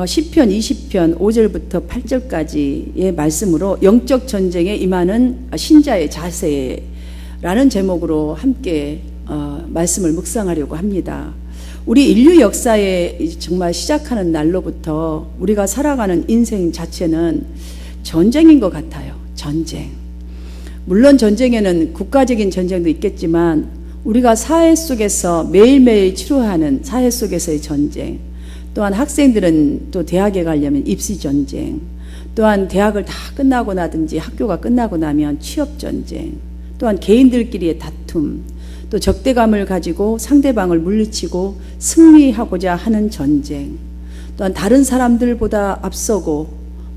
시편 20편 5절부터 8절까지의 말씀으로 영적 전쟁에 임하는 신자의 자세라는 제목으로 함께 말씀을 묵상하려고 합니다. 우리 인류 역사에 정말 시작하는 날로부터 우리가 살아가는 인생 자체는 전쟁인 것 같아요. 전쟁. 물론 전쟁에는 국가적인 전쟁도 있겠지만 우리가 사회 속에서 매일매일 치루하는 사회 속에서의 전쟁, 또한 학생들은 또 대학에 가려면 입시 전쟁, 또한 대학을 다 끝나고 나든지 학교가 끝나고 나면 취업 전쟁, 또한 개인들끼리의 다툼, 또 적대감을 가지고 상대방을 물리치고 승리하고자 하는 전쟁, 또한 다른 사람들보다 앞서고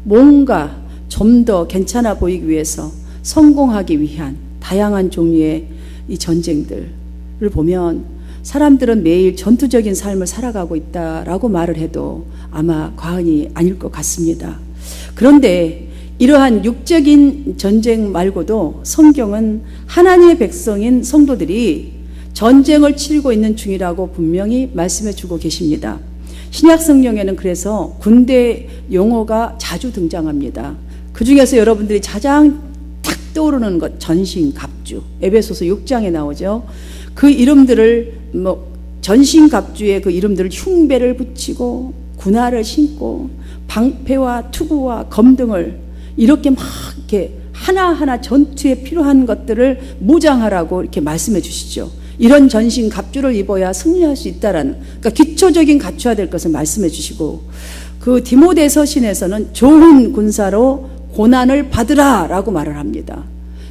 뭔가 좀 더 괜찮아 보이기 위해서 성공하기 위한 다양한 종류의 이 전쟁들을 보면 사람들은 매일 전투적인 삶을 살아가고 있다라고 말을 해도 아마 과언이 아닐 것 같습니다. 그런데 이러한 육적인 전쟁 말고도 성경은 하나님의 백성인 성도들이 전쟁을 치르고 있는 중이라고 분명히 말씀해 주고 계십니다. 신약 성경에는 그래서 군대 용어가 자주 등장합니다. 그 중에서 여러분들이 가장 탁 떠오르는 것, 전신갑주. 에베소서 6장에 나오죠. 그 이름들을 전신갑주의 그 이름들을 흉배를 붙이고 군화를 신고 방패와 투구와 검등을 이렇게 막 이렇게 하나하나 전투에 필요한 것들을 무장하라고 이렇게 말씀해 주시죠. 이런 전신갑주를 입어야 승리할 수 있다라는, 그러니까 기초적인 갖춰야 될 것을 말씀해 주시고, 그 디모데서신에서는 좋은 군사로 고난을 받으라 라고 말을 합니다.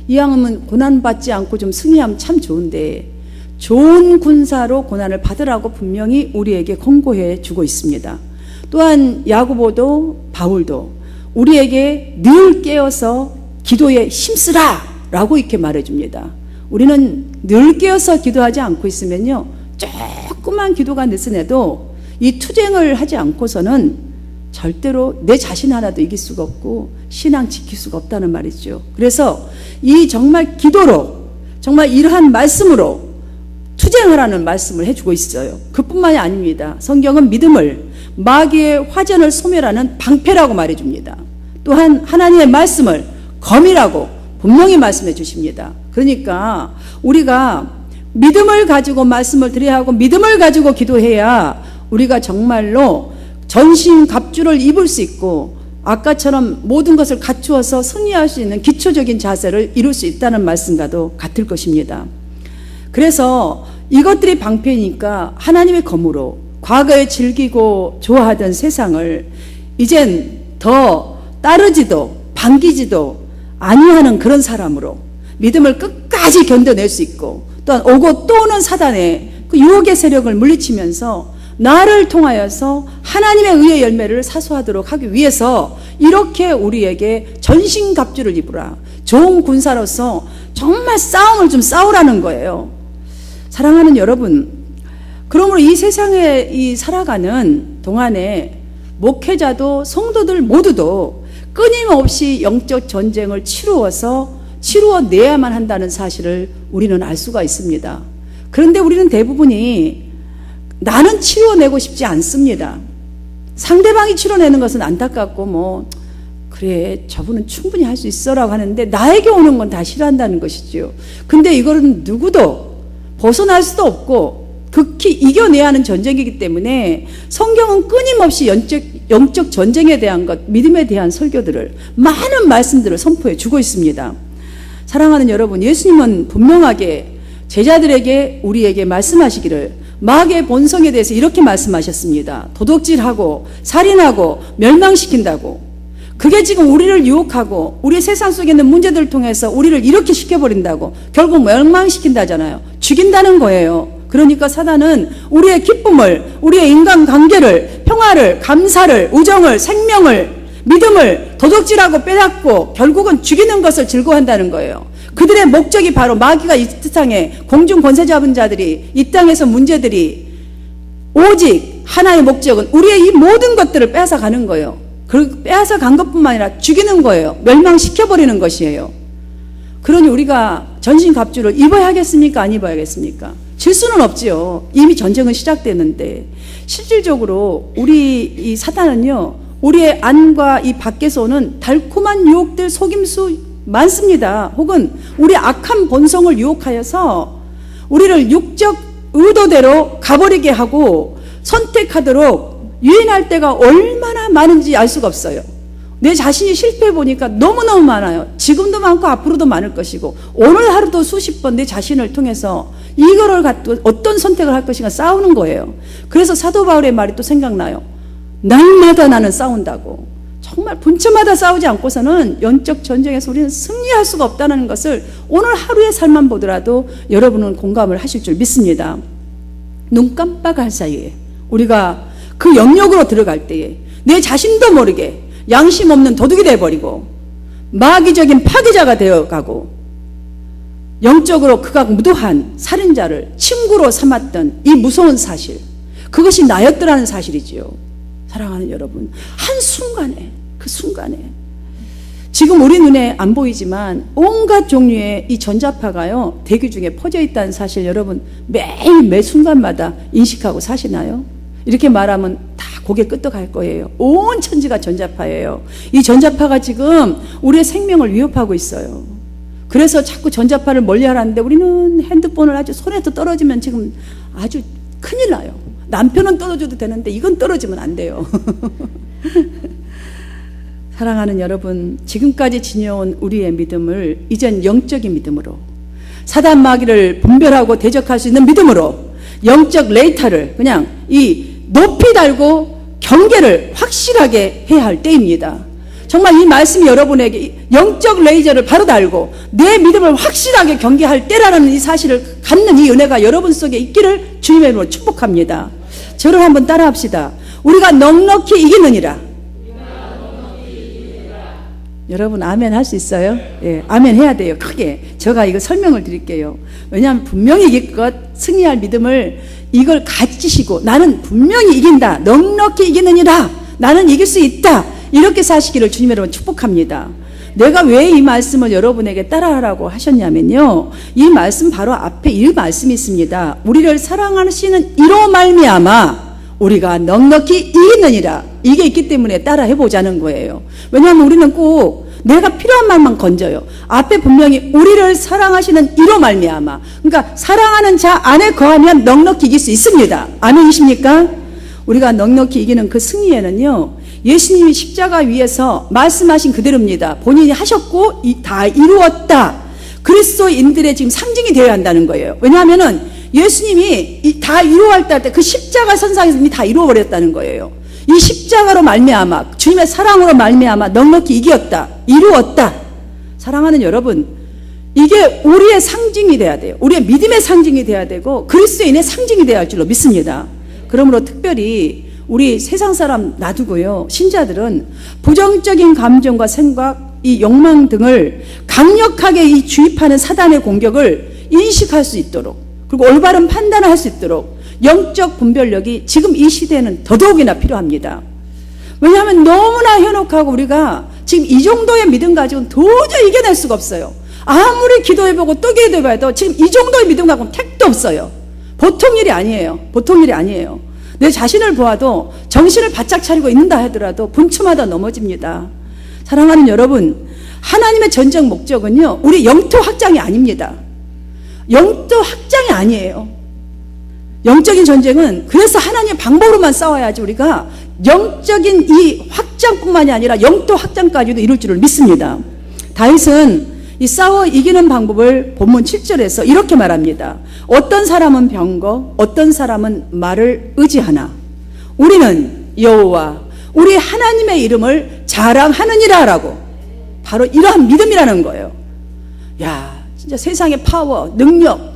이왕이면 고난받지 않고 좀 승리하면 참 좋은데 좋은 군사로 고난을 받으라고 분명히 우리에게 권고해 주고 있습니다. 또한 야고보도 바울도 우리에게 늘 깨어서 기도에 힘쓰라 라고 이렇게 말해 줍니다. 우리는 늘 깨어서 기도하지 않고 있으면요, 조그만 기도가 늦은 애도 이 투쟁을 하지 않고서는 절대로 내 자신 하나도 이길 수가 없고 신앙 지킬 수가 없다는 말이죠. 그래서 이 정말 기도로, 정말 이러한 말씀으로 투쟁하라는 말씀을 해주고 있어요. 그뿐만이 아닙니다. 성경은 믿음을 마귀의 화전을 소멸하는 방패라고 말해줍니다. 또한 하나님의 말씀을 검이라고 분명히 말씀해 주십니다. 그러니까 우리가 믿음을 가지고 말씀을 드려야 하고 믿음을 가지고 기도해야 우리가 정말로 전신갑주를 입을 수 있고 아까처럼 모든 것을 갖추어서 승리할 수 있는 기초적인 자세를 이룰 수 있다는 말씀과도 같을 것입니다. 그래서 이것들이 방패니까 하나님의 검으로 과거에 즐기고 좋아하던 세상을 이젠 더 따르지도 반기지도 아니하는 그런 사람으로 믿음을 끝까지 견뎌낼 수 있고, 또한 오고 또 오는 사단의 그 유혹의 세력을 물리치면서 나를 통하여서 하나님의 의의 열매를 사수하도록 하기 위해서 이렇게 우리에게 전신갑주를 입으라, 좋은 군사로서 정말 싸움을 좀 싸우라는 거예요. 사랑하는 여러분, 그러므로 이 세상에 살아가는 동안에 목회자도 성도들 모두도 끊임없이 영적 전쟁을 치루어내야만 한다는 사실을 우리는 알 수가 있습니다. 그런데 우리는 대부분이 나는 치루어내고 싶지 않습니다. 상대방이 치루어내는 것은 안타깝고 그래 저분은 충분히 할 수 있어라고 하는데 나에게 오는 건 다 싫어한다는 것이죠. 근데 이거는 누구도 벗어날 수도 없고 극히 이겨내야 하는 전쟁이기 때문에 성경은 끊임없이 영적 전쟁에 대한 것, 믿음에 대한 설교들을, 많은 말씀들을 선포해 주고 있습니다. 사랑하는 여러분, 예수님은 분명하게 제자들에게, 우리에게 말씀하시기를 마귀의 본성에 대해서 이렇게 말씀하셨습니다. 도둑질하고 살인하고 멸망시킨다고. 그게 지금 우리를 유혹하고 우리 세상 속에 있는 문제들을 통해서 우리를 이렇게 시켜버린다고. 결국 멸망시킨다잖아요. 죽인다는 거예요. 그러니까 사단은 우리의 기쁨을, 우리의 인간관계를, 평화를, 감사를, 우정을, 생명을, 믿음을 도둑질하고 빼앗고 결국은 죽이는 것을 즐거워한다는 거예요. 그들의 목적이 바로 마귀가 이 세상에 공중 권세 잡은 자들이, 이 땅에서 문제들이 오직 하나의 목적은 우리의 이 모든 것들을 빼앗아 가는 거예요. 그 빼앗아 간 것뿐만 아니라 죽이는 거예요. 멸망시켜버리는 것이에요. 그러니 우리가 전신갑주를 입어야겠습니까? 안 입어야겠습니까? 질 수는 없지요. 이미 전쟁은 시작됐는데 실질적으로 우리 이 사탄은요, 우리의 안과 이 밖에서 오는 달콤한 유혹들, 속임수 많습니다. 혹은 우리 악한 본성을 유혹하여서 우리를 육적 의도대로 가버리게 하고 선택하도록 유인할 때가 얼마나 많은지 알 수가 없어요. 내 자신이 실패해 보니까 너무너무 많아요. 지금도 많고 앞으로도 많을 것이고, 오늘 하루도 수십 번 내 자신을 통해서 이거를 갖고 어떤 선택을 할 것인가 싸우는 거예요. 그래서 사도 바울의 말이 또 생각나요. 날마다 나는 싸운다고. 정말 분초마다 싸우지 않고서는 영적 전쟁에서 우리는 승리할 수가 없다는 것을 오늘 하루의 삶만 보더라도 여러분은 공감을 하실 줄 믿습니다. 눈 깜빡할 사이에 우리가 그 영역으로 들어갈 때에 내 자신도 모르게 양심 없는 도둑이 되어버리고 마귀적인 파괴자가 되어가고 영적으로 극악 무도한 살인자를 친구로 삼았던 이 무서운 사실, 그것이 나였더라는 사실이지요. 사랑하는 여러분, 한순간에, 그 순간에 지금 우리 눈에 안 보이지만 온갖 종류의 이 전자파가요 대기 중에 퍼져 있다는 사실 여러분 매일 매 순간마다 인식하고 사시나요? 이렇게 말하면 다 고개 끄덕할 거예요. 온 천지가 전자파예요. 이 전자파가 지금 우리의 생명을 위협하고 있어요. 그래서 자꾸 전자파를 멀리하라는데 우리는 핸드폰을 아주 손에서 떨어지면 지금 아주 큰일 나요. 남편은 떨어져도 되는데 이건 떨어지면 안 돼요. 사랑하는 여러분, 지금까지 지녀온 우리의 믿음을 이젠 영적인 믿음으로, 사단 마귀를 분별하고 대적할 수 있는 믿음으로, 영적 레이터를 그냥 이 높이 달고 경계를 확실하게 해야 할 때입니다. 정말 이 말씀이 여러분에게 영적 레이저를 바로 달고 내 믿음을 확실하게 경계할 때라는 이 사실을 갖는 이 은혜가 여러분 속에 있기를 주님의 이름으로 축복합니다. 저를 한번 따라합시다. 우리가 넉넉히 이기느니라. 여러분 아멘 할 수 있어요? 예, 아멘 해야 돼요. 크게. 제가 이거 설명을 드릴게요. 왜냐하면 분명히 이길 것, 승리할 믿음을 이걸 가지시고 나는 분명히 이긴다, 넉넉히 이기느니라, 나는 이길 수 있다, 이렇게 사시기를 주님의 이름으로 축복합니다. 내가 왜 이 말씀을 여러분에게 따라하라고 하셨냐면요, 이 말씀 바로 앞에 이 말씀이 있습니다. 우리를 사랑하시는 이로 말미암아 우리가 넉넉히 이기느니라. 이게 있기 때문에 따라 해보자는 거예요. 왜냐하면 우리는 꼭 내가 필요한 말만 건져요. 앞에 분명히 우리를 사랑하시는 이로 말미암아, 그러니까 사랑하는 자 안에 거하면 넉넉히 이길 수 있습니다. 아멘이십니까? 우리가 넉넉히 이기는 그 승리에는요, 예수님이 십자가 위에서 말씀하신 그대로입니다. 본인이 하셨고 다 이루었다, 그리스도인들의 지금 상징이 되어야 한다는 거예요. 왜냐하면은 예수님이 다 이루어할 때 그 십자가 선상에서 이미 다 이루어버렸다는 거예요. 이 십자가로 말미암아, 주님의 사랑으로 말미암아 넉넉히 이겼다, 이루었다. 사랑하는 여러분, 이게 우리의 상징이 돼야 돼요. 우리의 믿음의 상징이 돼야 되고 그리스도인의 상징이 돼야 할 줄로 믿습니다. 그러므로 특별히 우리 세상 사람 놔두고요, 신자들은 부정적인 감정과 생각, 이 욕망 등을 강력하게 이 주입하는 사단의 공격을 인식할 수 있도록, 그리고 올바른 판단을 할 수 있도록 영적 분별력이 지금 이 시대에는 더더욱이나 필요합니다. 왜냐하면 너무나 현혹하고 우리가 지금 이 정도의 믿음 가지고는 도저히 이겨낼 수가 없어요. 아무리 기도해보고 또 기도해봐도 지금 이 정도의 믿음 가지고는 택도 없어요. 보통 일이 아니에요. 보통 일이 아니에요. 내 자신을 보아도 정신을 바짝 차리고 있는다 하더라도 분초마다 넘어집니다. 사랑하는 여러분, 하나님의 전쟁 목적은요, 우리 영토 확장이 아닙니다. 영토 확장이 아니에요. 영적인 전쟁은 그래서 하나님의 방법으로만 싸워야지 우리가 영적인 이 확장뿐만이 아니라 영토 확장까지도 이룰 줄을 믿습니다. 다윗은 이 싸워 이기는 방법을 본문 7절에서 이렇게 말합니다. 어떤 사람은 병거, 어떤 사람은 말을 의지하나 우리는 여호와 우리 하나님의 이름을 자랑하느니라 라고, 바로 이러한 믿음이라는 거예요. 야, 진짜 세상의 파워, 능력,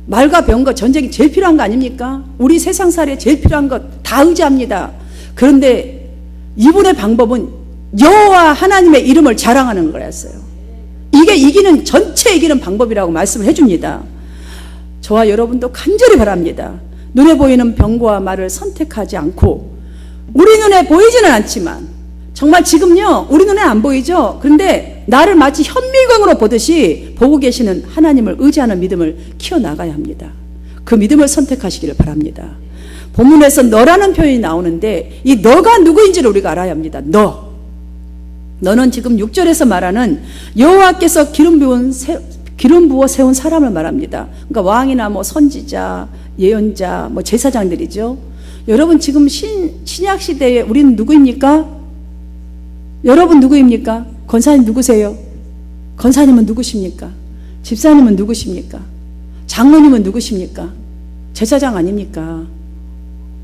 말과 병거, 전쟁이 제일 필요한 거 아닙니까? 우리 세상살이에 제일 필요한 것 다 의지합니다. 그런데 이분의 방법은 여호와 하나님의 이름을 자랑하는 거였어요. 이게 이기는, 전체 이기는 방법이라고 말씀을 해줍니다. 저와 여러분도 간절히 바랍니다. 눈에 보이는 병거와 말을 선택하지 않고, 우리 눈에 보이지는 않지만, 정말 지금요 우리 눈에 안 보이죠? 그런데 나를 마치 현미경으로 보듯이 보고 계시는 하나님을 의지하는 믿음을 키워나가야 합니다. 그 믿음을 선택하시기를 바랍니다. 본문에서 너라는 표현이 나오는데 이 너가 누구인지를 우리가 알아야 합니다. 너는 지금 6절에서 말하는 여호와께서 기름 부어 세운 사람을 말합니다. 그러니까 왕이나 뭐 선지자, 예언자, 뭐 제사장들이죠. 여러분 지금 신약 시대에 우리는 누구입니까? 여러분 누구입니까? 권사님 누구세요? 권사님은 누구십니까? 집사님은 누구십니까? 장로님은 누구십니까? 제사장 아닙니까?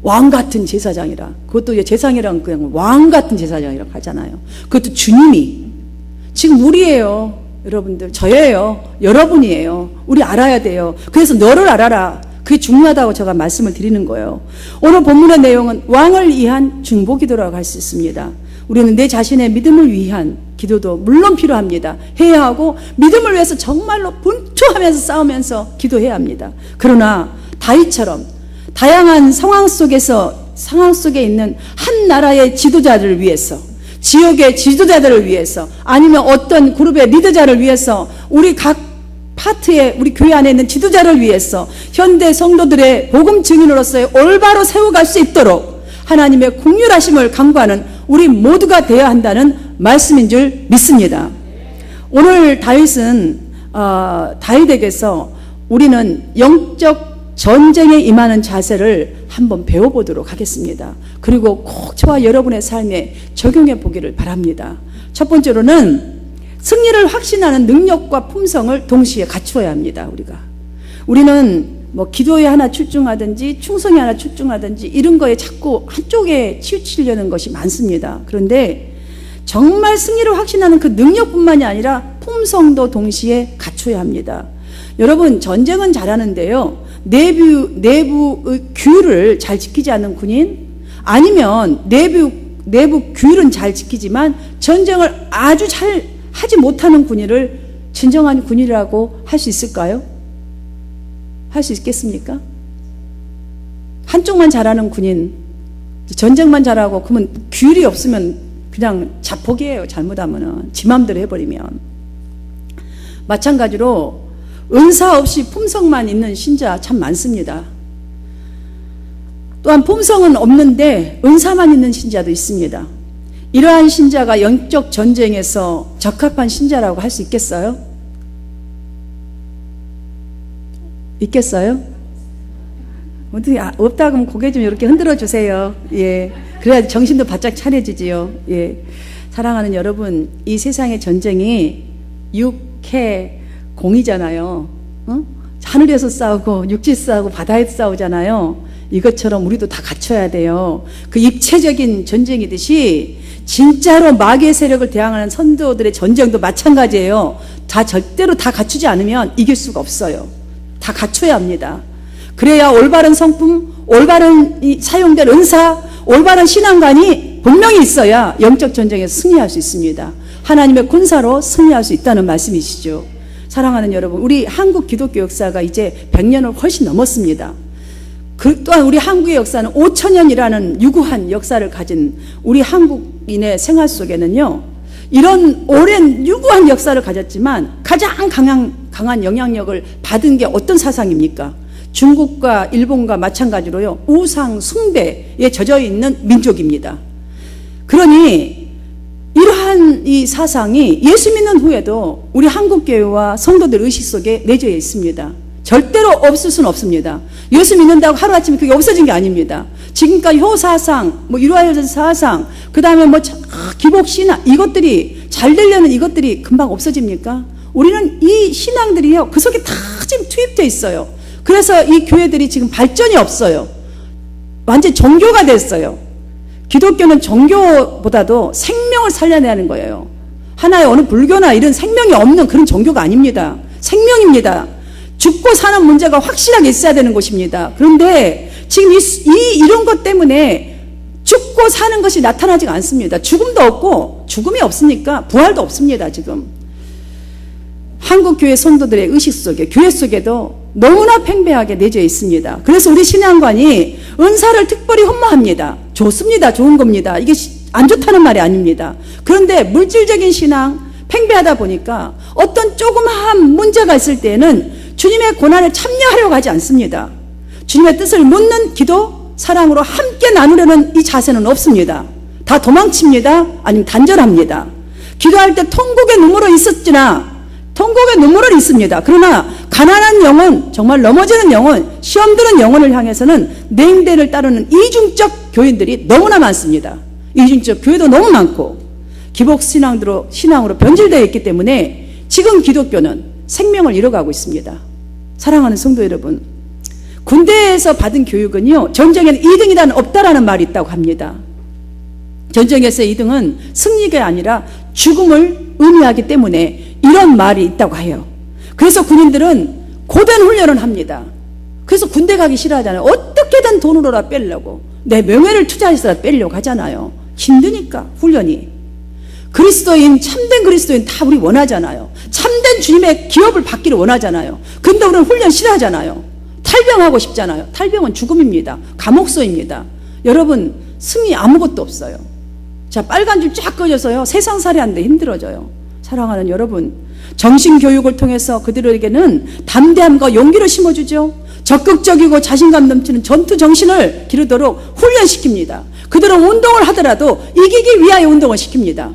왕 같은 제사장이라. 그것도 제사장이랑 그냥 왕 같은 제사장이라고 하잖아요. 그것도 주님이. 지금 우리예요. 여러분들. 저예요. 여러분이에요. 우리 알아야 돼요. 그래서 너를 알아라. 그게 중요하다고 제가 말씀을 드리는 거예요. 오늘 본문의 내용은 왕을 위한 중보기도라고 할 수 있습니다. 우리는 내 자신의 믿음을 위한 기도도 물론 필요합니다. 해야 하고 믿음을 위해서 정말로 분투하면서 싸우면서 기도해야 합니다. 그러나 다윗처럼 다양한 상황 속에 있는 한 나라의 지도자들을 위해서, 지역의 지도자들을 위해서, 아니면 어떤 그룹의 리더자를 위해서, 우리 각 파트의 우리 교회 안에 있는 지도자를 위해서 현대 성도들의 복음 증인으로서의 올바로 세워갈 수 있도록 하나님의 긍휼하심을 간구하는 우리 모두가 되어야 한다는 말씀인 줄 믿습니다. 오늘 다윗에게서 우리는 영적 전쟁에 임하는 자세를 한번 배워보도록 하겠습니다. 그리고 꼭 저와 여러분의 삶에 적용해 보기를 바랍니다. 첫 번째로는 승리를 확신하는 능력과 품성을 동시에 갖추어야 합니다. 우리는 뭐 기도에 하나 출중하든지 충성에 하나 출중하든지 이런 거에 자꾸 한쪽에 치우치려는 것이 많습니다. 그런데 정말 승리를 확신하는 그 능력뿐만이 아니라 품성도 동시에 갖춰야 합니다. 여러분 전쟁은 잘하는데요, 내부의 규율을 잘 지키지 않는 군인, 아니면 내부 규율은 잘 지키지만 전쟁을 아주 잘 하지 못하는 군인을 진정한 군인이라고 할 수 있을까요? 할 수 있겠습니까? 한쪽만 잘하는 군인, 전쟁만 잘하고 그러면 규율이 없으면 그냥 자폭이에요. 잘못하면은 지 맘대로 해버리면. 마찬가지로 은사 없이 품성만 있는 신자 참 많습니다. 또한 품성은 없는데 은사만 있는 신자도 있습니다. 이러한 신자가 영적 전쟁에서 적합한 신자라고 할 수 있겠어요? 있겠어요? 어떻게 없다 그러면 고개 좀 이렇게 흔들어 주세요. 예, 그래야 정신도 바짝 차려지지요. 예, 사랑하는 여러분, 이 세상의 전쟁이 육해 공이잖아요. 하늘에서 싸우고 육지에서 싸우고 바다에서 싸우잖아요. 이것처럼 우리도 다 갖춰야 돼요. 그 입체적인 전쟁이듯이 진짜로 마귀의 세력을 대항하는 선도들의 전쟁도 마찬가지예요. 절대로 다 갖추지 않으면 이길 수가 없어요. 다 갖춰야 합니다. 그래야 올바른 성품, 올바른 사용될 은사, 올바른 신앙관이 분명히 있어야 영적 전쟁에서 승리할 수 있습니다. 하나님의 군사로 승리할 수 있다는 말씀이시죠. 사랑하는 여러분, 우리 한국 기독교 역사가 이제 100년을 훨씬 넘었습니다. 또한 우리 한국의 역사는 5,000년이라는 유구한 역사를 가진 우리 한국인의 생활 속에는요, 이런 오랜 유구한 역사를 가졌지만 가장 강한 영향력을 받은 게 어떤 사상입니까? 중국과 일본과 마찬가지로요, 우상 숭배에 젖어 있는 민족입니다. 그러니 이러한 이 사상이 예수 믿는 후에도 우리 한국교회와 성도들 의식 속에 내재해 있습니다. 절대로 없을 수는 없습니다. 예수 믿는다고 하루아침에 그게 없어진 게 아닙니다. 지금까지 효사상, 이루어진 사상, 그 다음에 기복신앙, 이것들이 잘 되려는 이것들이 금방 없어집니까? 우리는 이 신앙들이요, 그 속에 다 지금 투입되어 있어요. 그래서 이 교회들이 지금 발전이 없어요. 완전 종교가 됐어요. 기독교는 종교보다도 생명을 살려내야 하는 거예요. 하나의 어느 불교나 이런 생명이 없는 그런 종교가 아닙니다. 생명입니다. 죽고 사는 문제가 확실하게 있어야 되는 곳입니다. 그런데 지금 이런 것 때문에 죽고 사는 것이 나타나지가 않습니다. 죽음도 없고, 죽음이 없으니까 부활도 없습니다. 지금 한국교회 성도들의 의식 속에, 교회 속에도 너무나 팽배하게 내재해 있습니다. 그래서 우리 신앙관이 은사를 특별히 흠모합니다. 좋습니다. 좋은 겁니다. 이게 안 좋다는 말이 아닙니다. 그런데 물질적인 신앙, 팽배하다 보니까 어떤 조그마한 문제가 있을 때에는 주님의 고난에 참여하려고 하지 않습니다. 주님의 뜻을 묻는 기도, 사랑으로 함께 나누려는 이 자세는 없습니다. 다 도망칩니다. 아니면 단절합니다. 기도할 때 통곡의 눈물은 있습니다. 그러나 가난한 영혼, 정말 넘어지는 영혼, 시험 드는 영혼을 향해서는 냉대를 따르는 이중적 교인들이 너무나 많습니다. 이중적 교회도 너무 많고 기복신앙으로 변질되어 있기 때문에 지금 기독교는 생명을 잃어가고 있습니다. 사랑하는 성도 여러분, 군대에서 받은 교육은요, 전쟁에는 2등이란 없다라는 말이 있다고 합니다. 전쟁에서의 2등은 승리가 아니라 죽음을 의미하기 때문에 이런 말이 있다고 해요. 그래서 군인들은 고된 훈련을 합니다. 그래서 군대 가기 싫어하잖아요. 어떻게든 돈으로라 빼려고, 내 명예를 투자해서라도 빼려고 하잖아요. 힘드니까 훈련이. 참된 그리스도인 다 우리 원하잖아요. 참된 주님의 기업을 받기를 원하잖아요. 근데 우리는 훈련 싫어하잖아요. 탈병하고 싶잖아요. 탈병은 죽음입니다. 감옥소입니다. 여러분, 승리 아무것도 없어요. 자, 빨간 줄 쫙 꺼져서요, 세상살이 하는데 힘들어져요. 사랑하는 여러분, 정신교육을 통해서 그들에게는 담대함과 용기를 심어주죠. 적극적이고 자신감 넘치는 전투 정신을 기르도록 훈련시킵니다. 그들은 운동을 하더라도 이기기 위하여 운동을 시킵니다.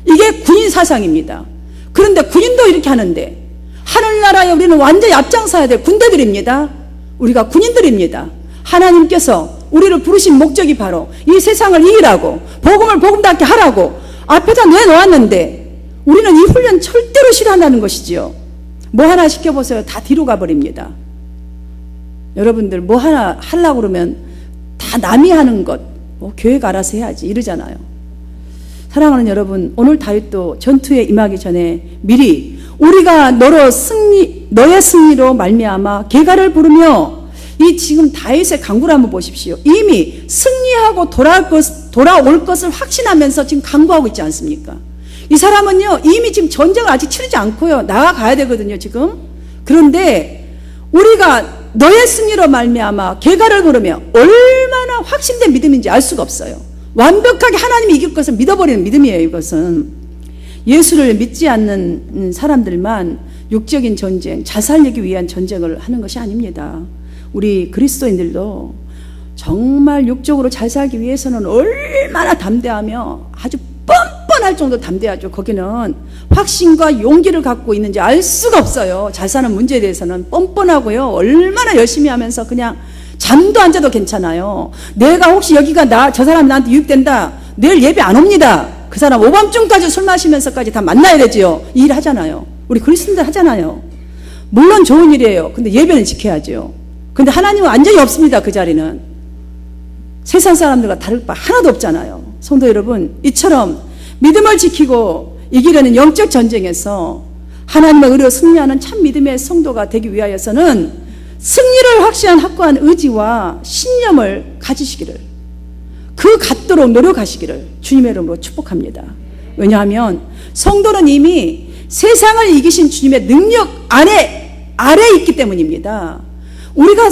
이게 군인 사상입니다. 그런데 군인도 이렇게 하는데, 하늘나라에 우리는 완전히 앞장서야 될 군대들입니다. 우리가 군인들입니다. 하나님께서 우리를 부르신 목적이 바로 이 세상을 이기라고, 복음을 복음답게 하라고 앞에다 내놓았는데, 우리는 이 훈련 절대로 싫어한다는 것이지요. 뭐 하나 시켜보세요. 다 뒤로 가버립니다. 여러분들 뭐 하나 하려고 그러면 다 남이 하는 것, 교회가 알아서 해야지 이러잖아요. 사랑하는 여러분, 오늘 다윗도 전투에 임하기 전에 미리 우리가 너의 승리로 말미암아 개가를 부르며, 이 지금 다윗의 강구를 한번 보십시오. 이미 승리하고 돌아올 것을 확신하면서 지금 강구하고 있지 않습니까? 이 사람은요, 이미 지금 전쟁을 아직 치르지 않고요, 나아가야 되거든요, 지금. 그런데 우리가 너의 승리로 말미암아 개가를 부르며, 얼마나 확신된 믿음인지 알 수가 없어요. 완벽하게 하나님이 이길 것을 믿어버리는 믿음이에요. 이것은 예수를 믿지 않는 사람들만 육적인 전쟁, 잘 살리기 위한 전쟁을 하는 것이 아닙니다. 우리 그리스도인들도 정말 육적으로 잘 살기 위해서는 얼마나 담대하며 아주 뻔뻔할 정도로 담대하죠. 거기는 확신과 용기를 갖고 있는지 알 수가 없어요. 잘 사는 문제에 대해서는 뻔뻔하고요, 얼마나 열심히 하면서 그냥 잠도 안 자도 괜찮아요. 내가 혹시 여기가 저 사람이 나한테 유입된다, 내일 예배 안 옵니다. 그 사람 오밤중까지 술 마시면서까지 다 만나야 되지요. 이 일 하잖아요. 우리 그리스도인들 하잖아요. 물론 좋은 일이에요. 근데 예배는 지켜야죠. 근데 하나님은 완전히 없습니다. 그 자리는 세상 사람들과 다를 바 하나도 없잖아요. 성도 여러분, 이처럼 믿음을 지키고 이기려는 영적 전쟁에서 하나님의 의로 승리하는 참 믿음의 성도가 되기 위하여서는 승리를 확실한 확고한 의지와 신념을 가지시기를, 그 갖도록 노력하시기를 주님의 이름으로 축복합니다. 왜냐하면 성도는 이미 세상을 이기신 주님의 능력 아래 있기 때문입니다. 우리가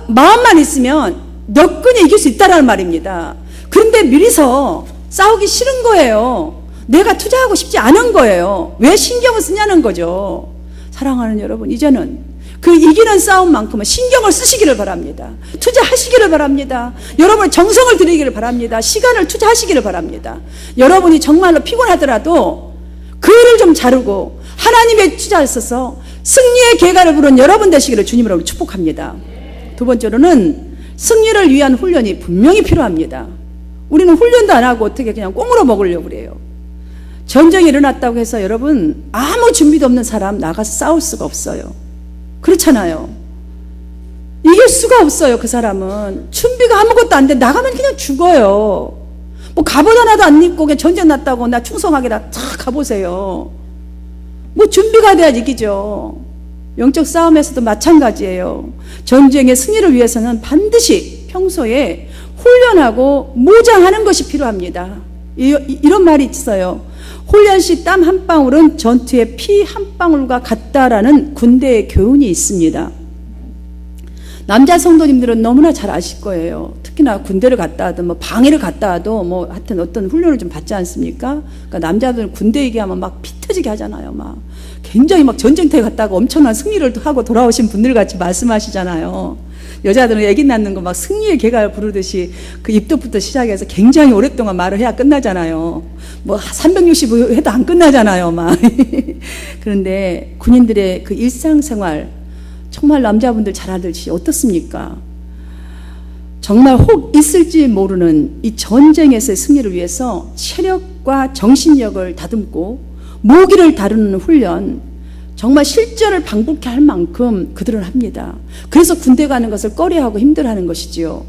마음만 있으면 너끈히 이길 수 있다라는 말입니다. 그런데 미리서 싸우기 싫은 거예요. 내가 투자하고 싶지 않은 거예요. 왜 신경을 쓰냐는 거죠. 사랑하는 여러분, 이제는 그 이기는 싸움만큼은 신경을 쓰시기를 바랍니다. 투자하시기를 바랍니다. 여러분의 정성을 들이기를 바랍니다. 시간을 투자하시기를 바랍니다. 여러분이 정말로 피곤하더라도 그 일을 좀 자르고 하나님의 투자하셔서 승리의 계가를 부른 여러분 되시기를 주님으로 축복합니다. 두 번째로는 승리를 위한 훈련이 분명히 필요합니다. 우리는 훈련도 안 하고 어떻게 그냥 꽁으로 먹으려고 그래요. 전쟁이 일어났다고 해서 여러분, 아무 준비도 없는 사람 나가서 싸울 수가 없어요. 그렇잖아요. 이길 수가 없어요. 그 사람은 준비가 아무것도 안 돼. 나가면 그냥 죽어요. 뭐 갑옷 하나도 안 입고 그냥 전쟁 났다고 나 충성하게다 탁 가보세요. 뭐 준비가 돼야 이기죠. 영적 싸움에서도 마찬가지예요. 전쟁의 승리를 위해서는 반드시 평소에 훈련하고 무장하는 것이 필요합니다. 이런 말이 있어요. 훈련 시 땀 한 방울은 전투의 피 한 방울과 같다라는 군대의 교훈이 있습니다. 남자 성도님들은 너무나 잘 아실 거예요. 특히나 군대를 갔다 하든 뭐 방해를 갔다 와도 뭐 하여튼 어떤 훈련을 좀 받지 않습니까? 그러니까 남자들은 군대 얘기하면 막 피 터지게 하잖아요. 막 굉장히 막 전쟁터에 갔다가 엄청난 승리를 하고 돌아오신 분들 같이 말씀하시잖아요. 여자들은 애기 낳는 거 막 승리의 개가 부르듯이 그 입덕부터 시작해서 굉장히 오랫동안 말을 해야 끝나잖아요. 뭐 365 해도 안 끝나잖아요. 막 그런데 군인들의 그 일상생활 정말 남자분들 잘 알듯이 어떻습니까? 정말 혹 있을지 모르는 이 전쟁에서의 승리를 위해서 체력과 정신력을 다듬고 무기를 다루는 훈련, 정말 실전을 방북해 할 만큼 그들은 합니다. 그래서 군대 가는 것을 꺼려하고 힘들어하는 것이지요.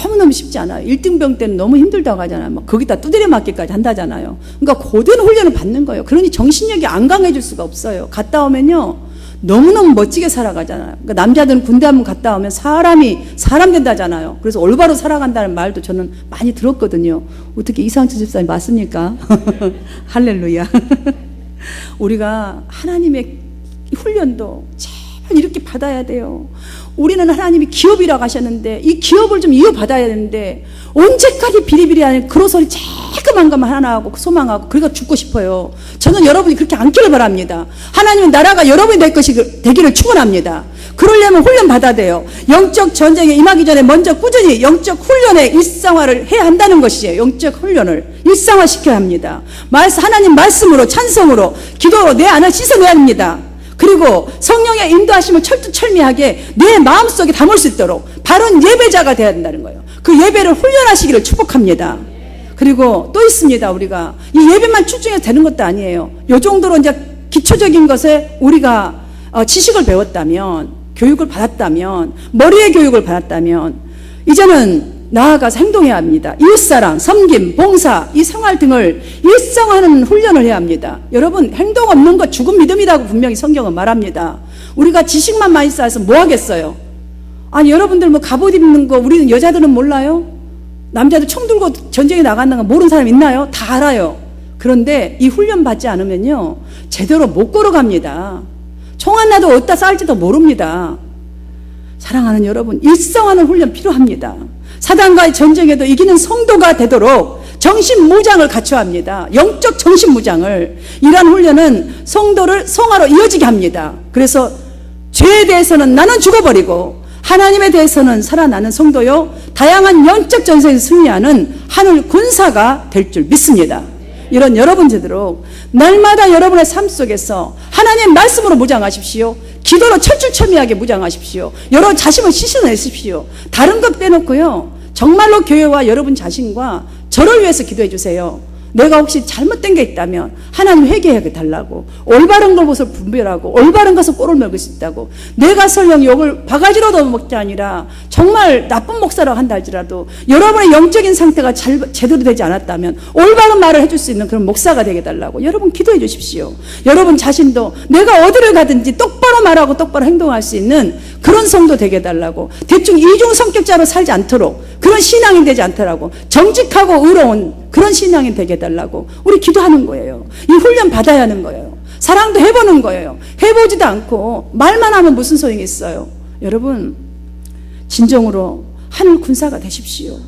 너무너무 쉽지 않아요. 1등병 때는 너무 힘들다고 하잖아요. 막 거기다 두드려 맞기까지 한다잖아요. 그러니까 고된 훈련을 받는 거예요. 그러니 정신력이 안 강해질 수가 없어요. 갔다 오면요 너무너무 멋지게 살아가잖아요. 그러니까 남자들은 군대 한번 갔다 오면 사람이 사람 된다잖아요. 그래서 올바로 살아간다는 말도 저는 많이 들었거든요. 어떻게 이상철 집사님 맞습니까? 할렐루야. 우리가 하나님의 훈련도 제발 이렇게 받아야 돼요. 우리는 하나님이 기업이라고 하셨는데 이 기업을 좀 이어받아야 되는데 언제까지 비리비리하는 그런 소리 조그만 것만 하나 하고 소망하고 그러니까 죽고 싶어요. 저는 여러분이 그렇게 않기를 바랍니다. 하나님은 나라가 여러분이 될 것이 되기를 축원합니다. 그러려면 훈련 받아야 돼요. 영적 전쟁에 임하기 전에 먼저 꾸준히 영적 훈련의 일상화를 해야 한다는 것이에요. 영적 훈련을 일상화 시켜야 합니다. 하나님 말씀으로 찬송으로 기도로 내 안을 씻어내야 합니다. 그리고 성령의 인도하심을 철두철미하게 내 마음속에 담을 수 있도록 바른 예배자가 되어야 된다는 거예요. 그 예배를 훈련하시기를 축복합니다. 그리고 또 있습니다. 우리가 이 예배만 출중해서 되는 것도 아니에요. 이 정도로 이제 기초적인 것에 우리가 지식을 배웠다면, 교육을 받았다면, 머리의 교육을 받았다면 이제는 나아가서 행동해야 합니다. 이웃사랑, 섬김, 봉사, 이 생활 등을 일상화하는 훈련을 해야 합니다. 여러분, 행동 없는 것 죽은 믿음이라고 분명히 성경은 말합니다. 우리가 지식만 많이 쌓아서 뭐 하겠어요? 아니, 여러분들 뭐 갑옷 입는 거 우리는 여자들은 몰라요? 남자들 총 들고 전쟁에 나가는 거 모르는 사람 있나요? 다 알아요. 그런데 이 훈련 받지 않으면요 제대로 못 걸어갑니다. 총 하나도 어디다 쌓을지도 모릅니다. 사랑하는 여러분, 일상화하는 훈련 필요합니다. 사단과의 전쟁에도 이기는 성도가 되도록 정신무장을 갖춰야 합니다. 영적 정신무장을. 이러한 훈련은 성도를 성화로 이어지게 합니다. 그래서 죄에 대해서는 나는 죽어버리고 하나님에 대해서는 살아나는 성도요 다양한 영적 전쟁에 승리하는 하늘 군사가 될 줄 믿습니다. 이런 여러분 되도록 날마다 여러분의 삶 속에서 하나님의 말씀으로 무장하십시오. 기도로 철두철미하게 무장하십시오. 여러분 자신을 씻어내십시오. 다른 것 빼놓고요 정말로 교회와 여러분 자신과 저를 위해서 기도해 주세요. 내가 혹시 잘못된 게 있다면 하나님 회개하게 달라고, 올바른 것을 분별하고 올바른 것을 꼴을 먹을 수 있다고. 내가 설령 욕을 바가지로도 먹지 아니라 정말 나쁜 목사라고 한다 할지라도 여러분의 영적인 상태가 제대로 되지 않았다면 올바른 말을 해줄 수 있는 그런 목사가 되게 달라고 여러분 기도해 주십시오. 여러분 자신도 내가 어디를 가든지 똑바로 말하고 똑바로 행동할 수 있는 그런 성도 되게 달라고, 대충 이중 성격자로 살지 않도록, 그런 신앙이 되지 않더라고, 정직하고 의로운 그런 신앙이 되게 해달라고 우리 기도하는 거예요. 이 훈련 받아야 하는 거예요. 사랑도 해보는 거예요. 해보지도 않고 말만 하면 무슨 소용이 있어요. 여러분 진정으로 하늘 군사가 되십시오.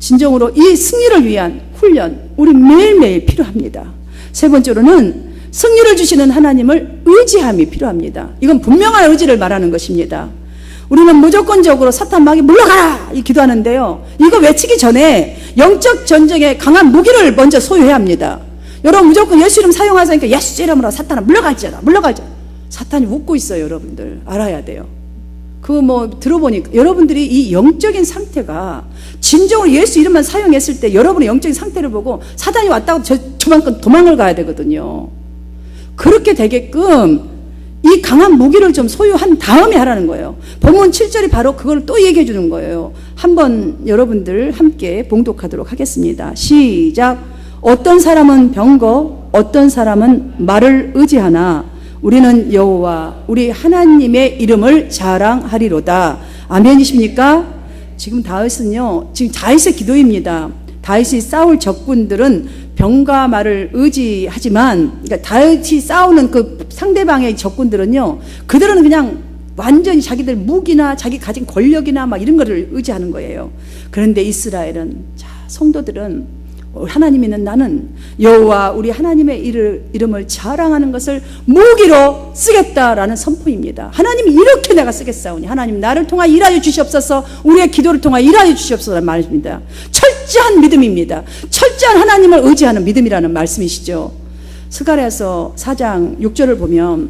진정으로 이 승리를 위한 훈련 우리 매일매일 필요합니다. 세 번째로는 승리를 주시는 하나님을 의지함이 필요합니다. 이건 분명한 의지를 말하는 것입니다. 우리는 무조건적으로 사탄 마귀 물러가라 이 기도하는데요 이거 외치기 전에 영적 전쟁에 강한 무기를 먼저 소유해야 합니다. 여러분 무조건 예수 이름 사용하자니까 예수 이름으로 사탄아 물러가자 물러가자. 사탄이 웃고 있어요. 여러분들 알아야 돼요. 그거 뭐 들어보니까 여러분들이 이 영적인 상태가 진정으로 예수 이름만 사용했을 때 여러분의 영적인 상태를 보고 사탄이 왔다고 저만큼 도망을 가야 되거든요. 그렇게 되게끔 이 강한 무기를 좀 소유한 다음에 하라는 거예요. 본문 7절이 바로 그걸 또 얘기해 주는 거예요. 한번 여러분들 함께 봉독하도록 하겠습니다. 시작. 어떤 사람은 병거, 어떤 사람은 말을 의지하나 우리는 여호와 우리 하나님의 이름을 자랑하리로다. 아멘이십니까? 지금 다윗은요, 지금 다윗의 기도입니다. 다윗이 싸울 적군들은 병과 말을 의지하지만, 그러니까 다윗이 싸우는 그 상대방의 적군들은요, 그들은 그냥 완전히 자기들 무기나 자기 가진 권력이나 막 이런 거를 의지하는 거예요. 그런데 이스라엘은, 자, 성도들은 하나님 있는 나는 여호와 우리 하나님의 이름을 자랑하는 것을 무기로 쓰겠다라는 선포입니다. 하나님이 이렇게 내가 쓰겠사오니 하나님 나를 통하여 일하여 주시옵소서, 우리의 기도를 통하여 일하여 주시옵소서라는 말입니다. 철저한 믿음입니다. 철저한 하나님을 의지하는 믿음이라는 말씀이시죠. 스가랴서 4장 6절을 보면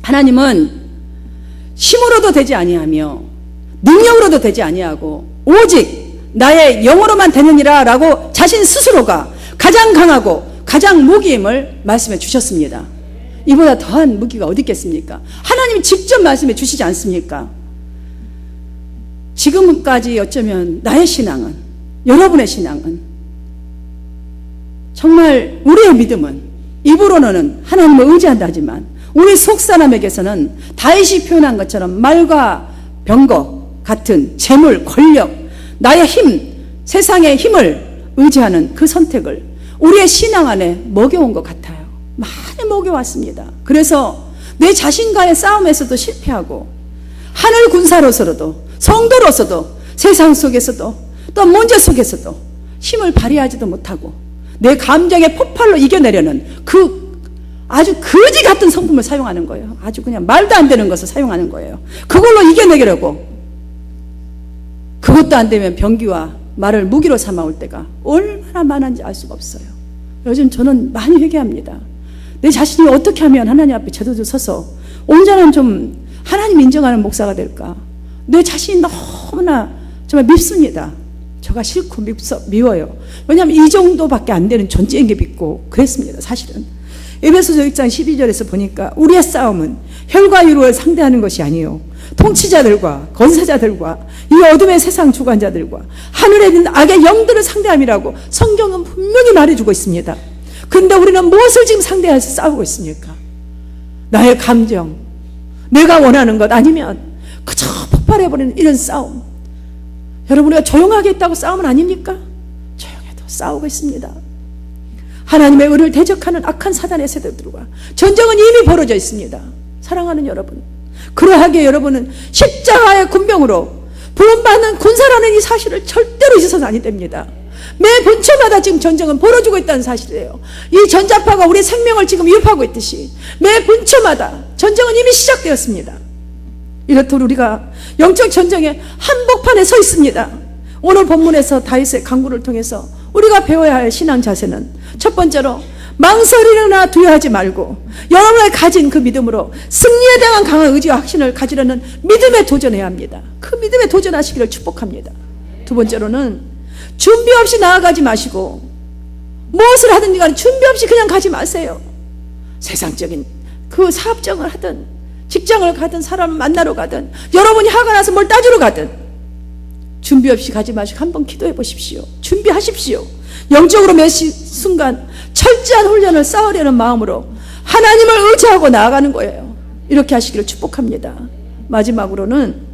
하나님은 힘으로도 되지 아니하며 능력으로도 되지 아니하고 오직 나의 영으로만 되느니라 라고 자신 스스로가 가장 강하고 가장 무기임을 말씀해 주셨습니다. 이보다 더한 무기가 어디 있겠습니까? 하나님이 직접 말씀해 주시지 않습니까? 지금까지 어쩌면 나의 신앙은, 여러분의 신앙은, 정말 우리의 믿음은 입으로는 하나님을 의지한다 하지만 우리 속사람에게서는 다윗이 표현한 것처럼 말과 병거 같은 재물, 권력, 나의 힘, 세상의 힘을 의지하는 그 선택을 우리의 신앙 안에 먹여온 것 같아요. 많이 먹여왔습니다. 그래서 내 자신과의 싸움에서도 실패하고 하늘 군사로서도 성도로서도 세상 속에서도 또 문제 속에서도 힘을 발휘하지도 못하고 내 감정의 폭발로 이겨내려는 그 아주 거지 같은 성품을 사용하는 거예요. 아주 그냥 말도 안 되는 것을 사용하는 거예요. 그걸로 이겨내려고. 그것도 안 되면 병기와 말을 무기로 삼아올 때가 얼마나 많은지 알 수가 없어요. 요즘 저는 많이 회개합니다. 내 자신이 어떻게 하면 하나님 앞에 제대로 서서 온전한 좀 하나님 인정하는 목사가 될까? 내 자신이 너무나 정말 밉습니다. 저가 싫고 미워요. 왜냐하면 이 정도밖에 안 되는 존재인 게 믿고 그랬습니다. 사실은 에베소서 6장 12절에서 보니까 우리의 싸움은 혈과 육을 상대하는 것이 아니요 통치자들과 권세자들과 이 어둠의 세상 주관자들과 하늘에 있는 악의 영들을 상대함이라고 성경은 분명히 말해주고 있습니다. 그런데 우리는 무엇을 지금 상대해서 싸우고 있습니까? 나의 감정, 내가 원하는 것 아니면 그저 폭발해버리는 이런 싸움. 여러분, 우리가 조용하게 있다고 싸움은 아닙니까? 조용해도 싸우고 있습니다. 하나님의 의를 대적하는 악한 사단의 세대들과 전쟁은 이미 벌어져 있습니다. 사랑하는 여러분, 그러하기에 여러분은 십자가의 군병으로 부름받는 군사라는 이 사실을 절대로 잊어서는 아니 됩니다. 매 본처마다 지금 전쟁은 벌어지고 있다는 사실이에요. 이 전자파가 우리 생명을 지금 위협하고 있듯이 매 본처마다 전쟁은 이미 시작되었습니다. 이렇듯 우리가 영적 전쟁의 한복판에 서 있습니다. 오늘 본문에서 다윗의 강구를 통해서 우리가 배워야 할 신앙 자세는 첫 번째로 망설이거나 두려워하지 말고 여러분의 가진 그 믿음으로 승리에 대한 강한 의지와 확신을 가지려는 믿음에 도전해야 합니다. 그 믿음에 도전하시기를 축복합니다. 두 번째로는 준비 없이 나아가지 마시고 무엇을 하든지 간에 준비 없이 그냥 가지 마세요. 세상적인 그 사업장을 하든 직장을 가든 사람을 만나러 가든 여러분이 화가 나서 뭘 따주러 가든 준비 없이 가지 마시고 한번 기도해 보십시오. 준비하십시오. 영적으로 몇 순간 철저한 훈련을 쌓으려는 마음으로 하나님을 의지하고 나아가는 거예요. 이렇게 하시기를 축복합니다. 마지막으로는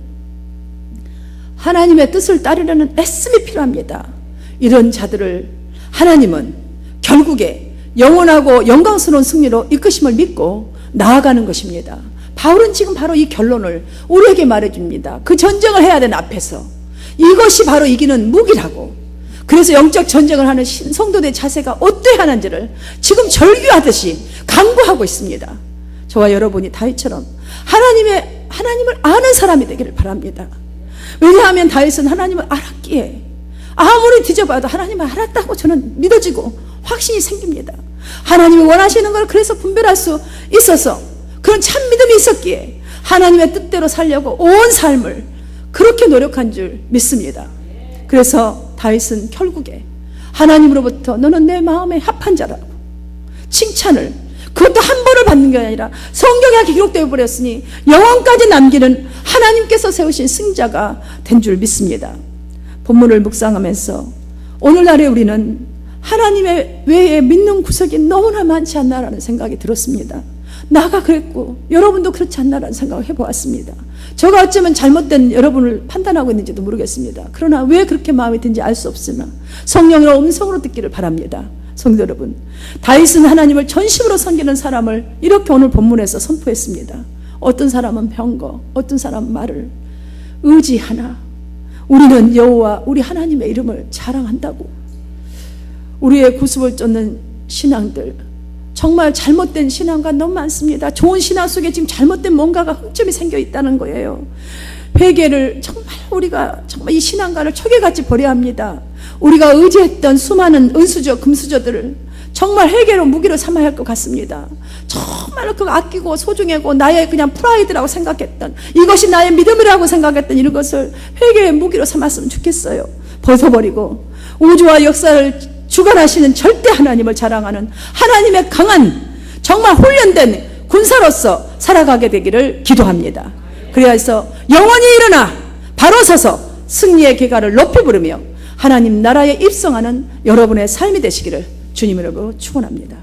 하나님의 뜻을 따르려는 애씀이 필요합니다. 이런 자들을 하나님은 결국에 영원하고 영광스러운 승리로 이끄심을 믿고 나아가는 것입니다. 바울은 지금 바로 이 결론을 우리에게 말해줍니다. 그 전쟁을 해야 되는 앞에서 이것이 바로 이기는 무기라고. 그래서 영적 전쟁을 하는 성도들의 자세가 어떠해야 하는지를 지금 절규하듯이 강구하고 있습니다. 저와 여러분이 다윗처럼 하나님을 아는 사람이 되기를 바랍니다. 왜냐하면 다윗은 하나님을 알았기에 아무리 뒤져봐도 하나님을 알았다고 저는 믿어지고 확신이 생깁니다. 하나님이 원하시는 걸 그래서 분별할 수 있어서 그런 참 믿음이 있었기에 하나님의 뜻대로 살려고 온 삶을 그렇게 노력한 줄 믿습니다. 그래서 다윗은 결국에 하나님으로부터 너는 내 마음에 합한 자라고 칭찬을, 그것도 한 번을 받는 게 아니라 성경에 기록되어 버렸으니 영원까지 남기는 하나님께서 세우신 승자가 된 줄 믿습니다. 본문을 묵상하면서 오늘날에 우리는 하나님의 외에 믿는 구석이 너무나 많지 않나라는 생각이 들었습니다. 나가 그랬고 여러분도 그렇지 않나라는 생각을 해보았습니다. 저가 어쩌면 잘못된 여러분을 판단하고 있는지도 모르겠습니다. 그러나 왜 그렇게 마음이 든지 알 수 없으나 성령으로 음성으로 듣기를 바랍니다. 성도 여러분, 다윗은 하나님을 전심으로 섬기는 사람을 이렇게 오늘 본문에서 선포했습니다. 어떤 사람은 병거, 어떤 사람은 말을. 의지하나 우리는 여호와 우리 하나님의 이름을 자랑한다고. 우리의 구습을 쫓는 신앙들, 정말 잘못된 신앙가 너무 많습니다. 좋은 신앙 속에 지금 잘못된 뭔가가 흠점이 생겨 있다는 거예요. 회개를 정말 우리가 정말 이 신앙가를 척에같이 버려야 합니다. 우리가 의지했던 수많은 은수저 금수저들을 정말 회개로 무기로 삼아야 할 것 같습니다. 정말 그거 아끼고 소중하고 나의 그냥 프라이드라고 생각했던, 이것이 나의 믿음이라고 생각했던 이런 것을 회개의 무기로 삼았으면 좋겠어요. 벗어버리고 우주와 역사를 주관하시는 절대 하나님을 자랑하는 하나님의 강한 정말 훈련된 군사로서 살아가게 되기를 기도합니다. 그래서 영원히 일어나 바로 서서 승리의 기가를 높이 부르며 하나님 나라에 입성하는 여러분의 삶이 되시기를 주님으로 축원합니다.